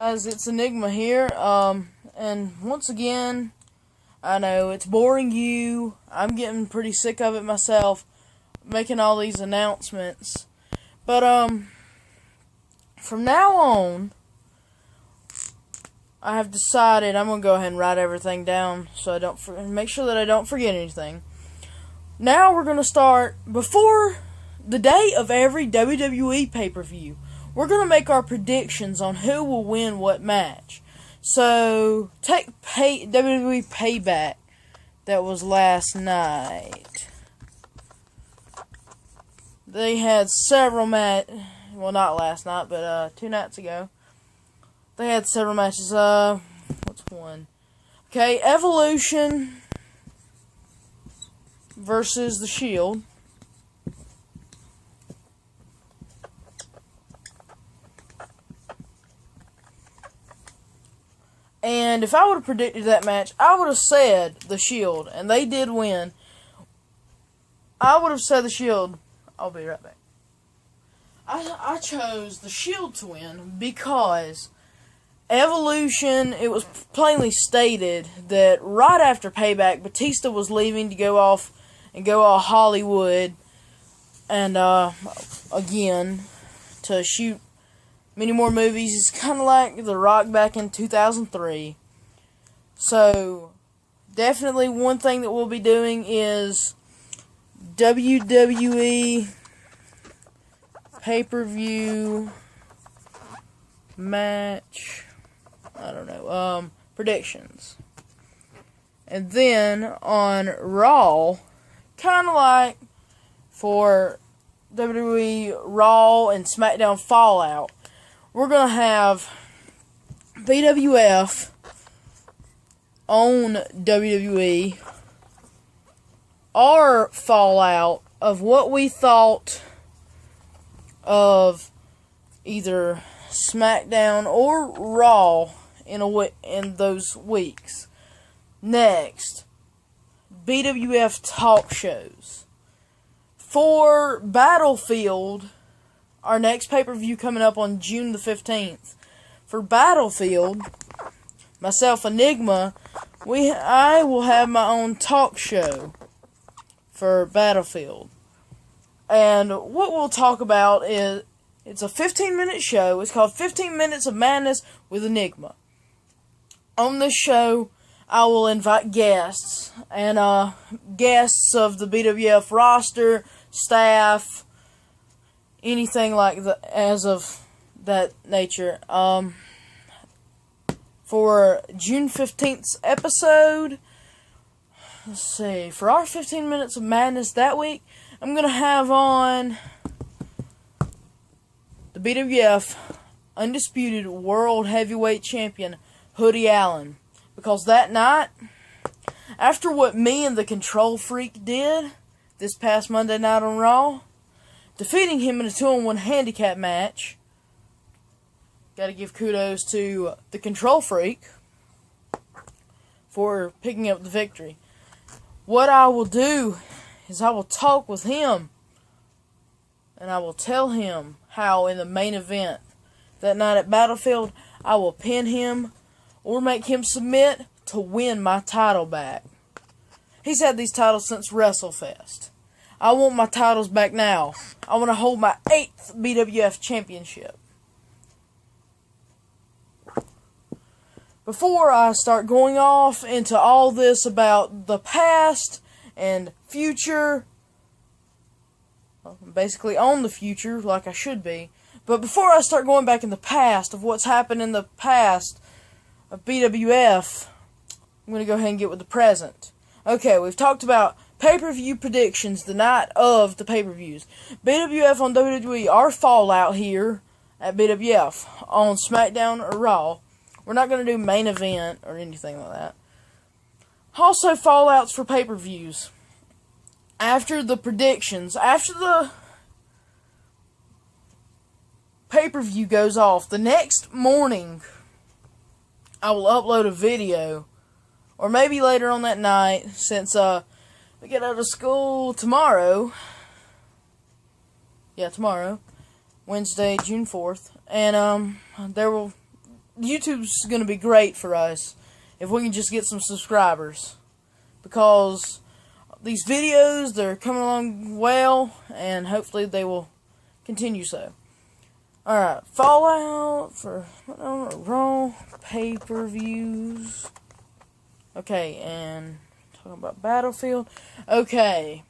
Guys, it's Enigma here, and once again, I know it's boring you. I'm getting pretty sick of it myself, making all these announcements. But, from now on, I have decided I'm going to go ahead and write everything down so I don't make sure that I don't forget anything. Now we're going to start, before the day of every WWE pay-per-view, we're going to make our predictions on who will win what match. So, take WWE Payback that was last night. They had several well, not last night, but 2 nights ago. They had several matches. What's one? Okay, Evolution versus The Shield. And if I would have predicted that match, I would have said The Shield, and they did win. I would have said The Shield. I'll be right back. I chose The Shield to win because Evolution, it was plainly stated that right after Payback, Batista was leaving to go off and go all Hollywood and, again, to shoot many more movies. It's kind of like The Rock back in 2003. So, definitely one thing that we'll be doing is WWE pay-per-view match, I don't know, predictions. And then on Raw, kind of like for WWE Raw and SmackDown Fallout, we're going to have BWF on WWE, our fallout of what we thought of either SmackDown or Raw in those weeks. Next, BWF talk shows. For Battlefield, our next pay-per-view coming up on June the 15th. For Battlefield, myself, Enigma, I will have my own talk show for Battlefield. And what we'll talk about is, it's a 15-minute show. It's called 15 Minutes of Madness with Enigma. On this show, I will invite guests, and guests of the BWF roster, staff, anything like that, as of that nature. For June 15th's episode, let's see, for our 15 Minutes of Madness that week, I'm going to have on the BWF Undisputed World Heavyweight Champion, Hoodie Allen. Because that night, after what me and the Control Freak did this past Monday night on Raw, defeating him in a 2-on-1 handicap match, gotta give kudos to the Control Freak for picking up the victory. What I will do is I will talk with him, and I will tell him how in the main event that night at Battlefield, I will pin him or make him submit to win my title back. He's had these titles since WrestleFest. I want my titles back now. I want to hold my 8th BWF championship. Before I start going off into all this about the past and future, well, I'm basically on the future like I should be, but before I start going back in the past of what's happened in the past of BWF, I'm going to go ahead and get with the present. Okay, we've talked about pay-per-view predictions the night of the pay-per-views. BWF on WWE, our fallout here at BWF on SmackDown or Raw. We're not going to do main event or anything like that. Also, fallouts for pay-per-views. After the predictions, after the pay-per-view goes off, the next morning, I will upload a video, or maybe later on that night, since we get out of school tomorrow. Yeah, tomorrow, Wednesday, June 4th, and there will YouTube's going to be great for us if we can just get some subscribers, because these videos, they're coming along well, and hopefully they will continue so. Alright, Fallout for Raw pay-per-views. Okay, and talking about Battlefield. Okay,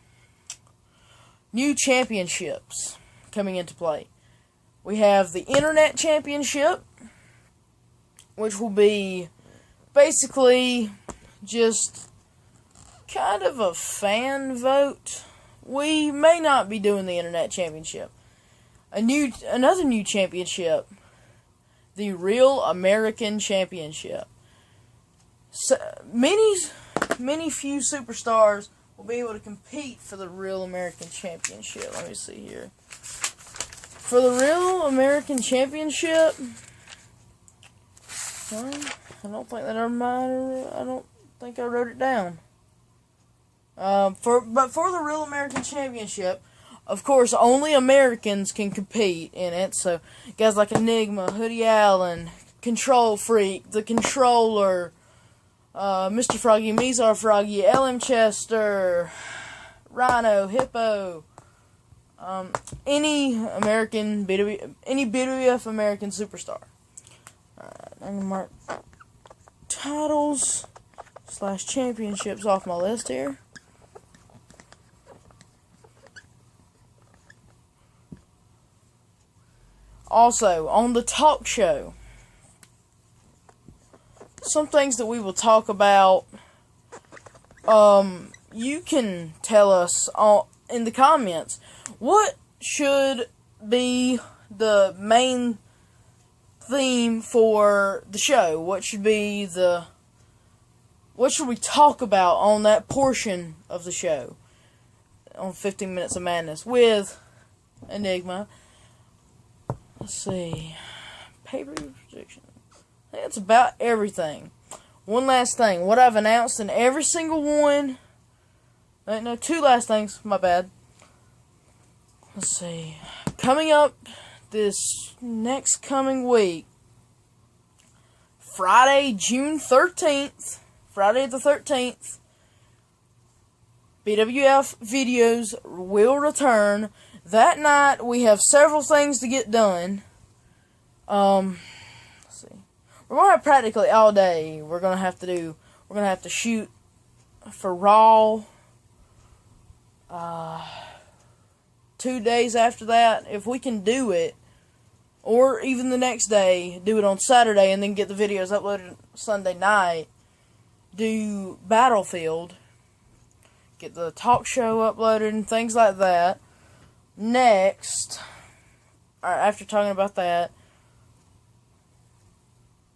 new championships coming into play. We have the Internet Championship, which will be basically just kind of a fan vote. We may not be doing the Internet Championship. Another new championship, the Real American Championship. So, many few superstars will be able to compete for the Real American Championship. Let me see here. For the Real American Championship, well, I don't think that I don't think I wrote it down. But for the Real American Championship, of course, only Americans can compete in it. So, guys like Enigma, Hoodie Allen, Control Freak, The Controller, Mr. Froggy, Mizar Froggy, LM Chester, Rhino, Hippo, any BWF American superstar. Alright, I'm gonna mark titles / championships off my list here. Also, on the talk show, some things that we will talk about, you can tell us in the comments what should be the main theme for the show. What should we talk about on that portion of the show on 15 Minutes of Madness with Enigma. Let's see. Pay-per-view prediction. I think that's about everything. One last thing. What I've announced in every single one. No, two last things. My bad. Let's see. Coming up this next coming week, Friday, June 13th. Friday the 13th. BWF videos will return. That night, we have several things to get done. Let's see. We're going to have practically all day. We're going to have to shoot for Raw. 2 days after that, if we can do it, or even the next day, do it on Saturday and then get the videos uploaded Sunday night. Do Battlefield. Get the talk show uploaded and things like that. Next, after talking about that,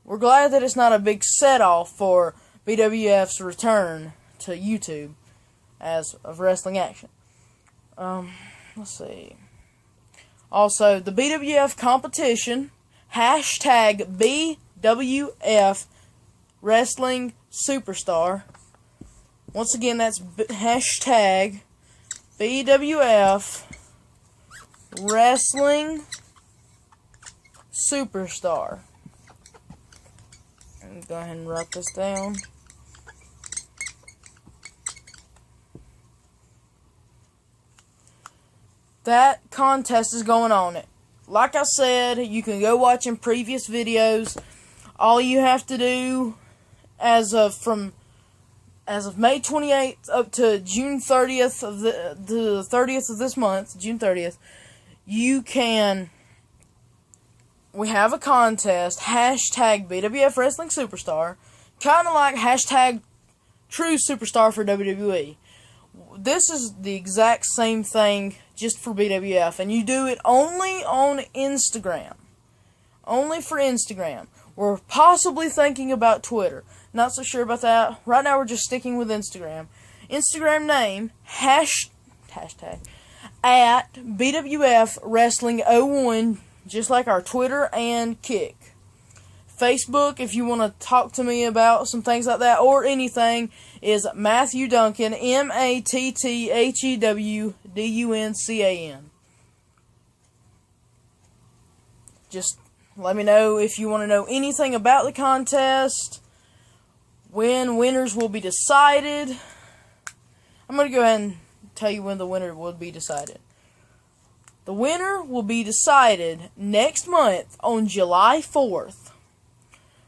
we're glad that it's not a big set-off for BWF's return to YouTube as of Wrestling Action. Let's see. Also, the BWF competition, hashtag BWF Wrestling Superstar. Once again, that's hashtag BWF Wrestling Superstar. Let me go ahead and write this down. That contest is going on. Like I said, you can go watch in previous videos. All you have to do as of May 28th up to June 30th of the 30th of this month, June 30th, we have a contest, hashtag BWF Wrestling Superstar, kind of like hashtag True Superstar for WWE. This is the exact same thing, just for BWF, and you do it only on Instagram. Only for Instagram. We're possibly thinking about Twitter. Not so sure about that. Right now we're just sticking with Instagram. Instagram name, hashtag, at BWF Wrestling 01, just like our Twitter and Kick. Facebook, if you want to talk to me about some things like that, or anything, is Matthew Duncan, MattheWDuncan. Just Let me know if you want to know anything about the contest, when winners will be decided. I'm going to go ahead and tell you when the winner will be decided. The winner will be decided next month on July 4th.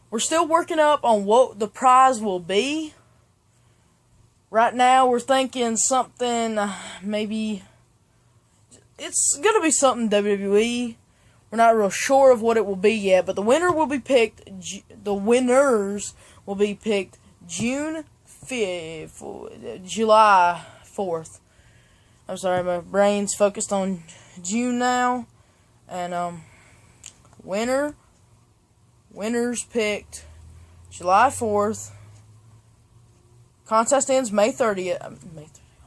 We're still working up on what the prize will be. Right now, we're thinking something, maybe, it's going to be something WWE. We're not real sure of what it will be yet, but the winner will be picked, the winners will be picked June 5th, July 4th. I'm sorry, my brain's focused on June now. And, winners picked July 4th. Contest ends May 30th.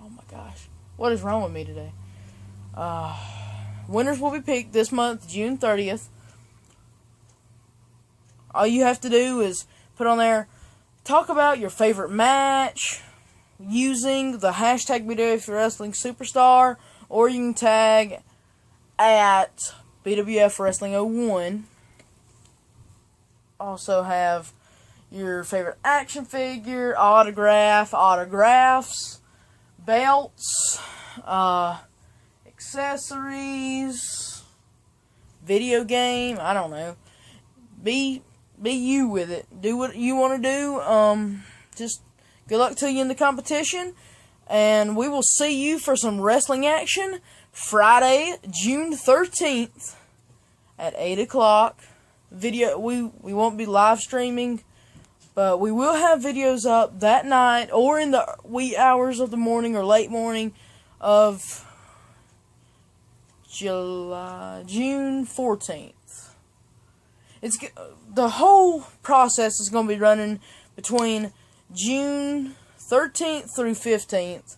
Oh my gosh. What is wrong with me today? Winners will be picked this month, June 30th. All you have to do is put on there, talk about your favorite match using the hashtag BWF Wrestling Superstar, or you can tag at BWF Wrestling 01. Also have your favorite action figure, autographs, belts, accessories, video game, I don't know. Be you with it. Do what you want to do. Just good luck to you in the competition. And we will see you for some wrestling action Friday, June 13th at 8 o'clock. Video, we won't be live streaming, but we will have videos up that night or in the wee hours of the morning or late morning of June 14th. The whole process is going to be running between June 13th through 15th.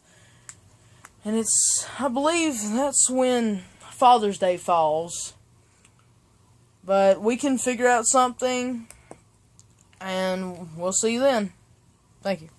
And I believe that's when Father's Day falls. But we can figure out something, and we'll see you then. Thank you.